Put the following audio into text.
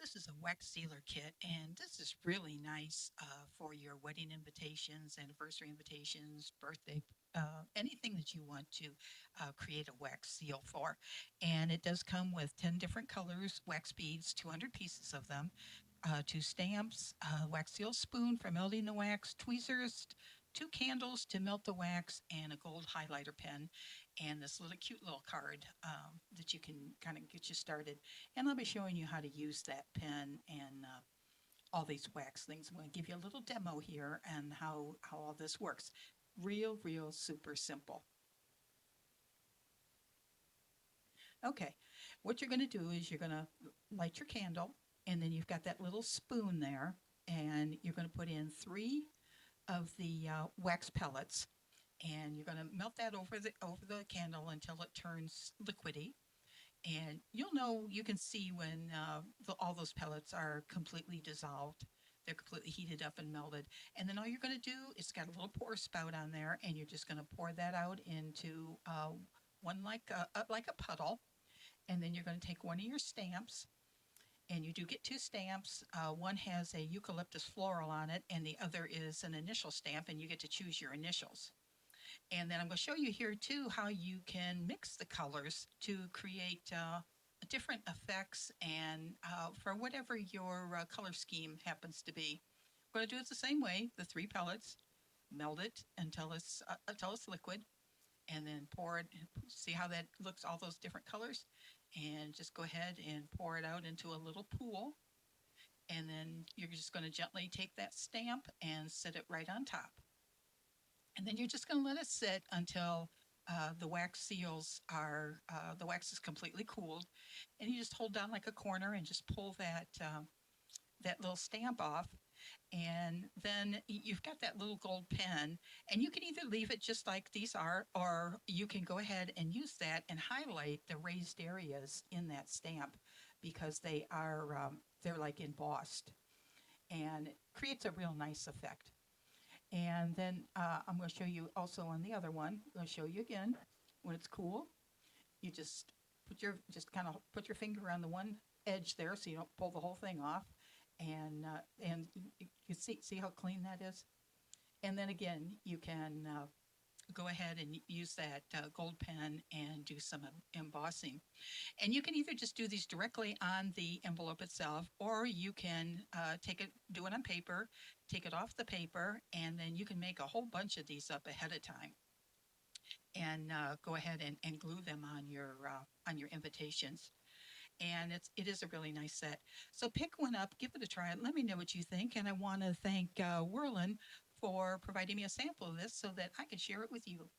This is a wax sealer kit, and this is really nice for your wedding invitations, anniversary invitations, birthday, anything that you want to create a wax seal for. And it does come with 10 different colors, wax beads, 200 pieces of them, two stamps, a wax seal spoon for melting the wax, tweezers, two candles to melt the wax, and a gold highlighter pen, and this little cute little card that you can kind of get you started. And I'll be showing you how to use that pen and all these wax things. I'm going to give you a little demo here and how all this works. Real super simple. Okay, what you're going to do is you're going to light your candle, and then you've got that little spoon there, and you're going to put in three of the wax pellets, and you're going to melt that over the candle until it turns liquidy. And you'll know, you can see when all those pellets are completely dissolved. They're completely heated up and melted. And then all you're going to do is got a little pour spout on there, and you're just going to pour that out into one like a puddle. And then you're going to take one of your stamps, and you do get two stamps. One has a eucalyptus floral on it, and the other is an initial stamp, and you get to choose your initials. And then I'm going to show you here too how you can mix the colors to create different effects and for whatever your color scheme happens to be. I'm going to do it the same way. The three pellets, melt it until it's liquid, and then pour it. See how that looks, all those different colors, and just go ahead and pour it out into a little pool. And then you're just going to gently take that stamp and set it right on top. And then you're just going to let it sit until the wax the wax is completely cooled. And you just hold down like a corner and just pull that little stamp off. And then you've got that little gold pen, and you can either leave it just like these are, or you can go ahead and use that and highlight the raised areas in that stamp, because they're like embossed, and it creates a real nice effect. And then I'm going to show you also on the other one. I'm going to show you again. When it's cool, you just kind of put your finger on the one edge there, so you don't pull the whole thing off. And you see how clean that is. And then again, you can go ahead and use that gold pen and do some embossing. And you can either just do these directly on the envelope itself, or you can do it on paper, take it off the paper, and then you can make a whole bunch of these up ahead of time, and go ahead and glue them on your invitations. And it is a really nice set. So pick one up, give it a try. Let me know what you think. And I want to thank Whirlin for providing me a sample of this so that I can share it with you.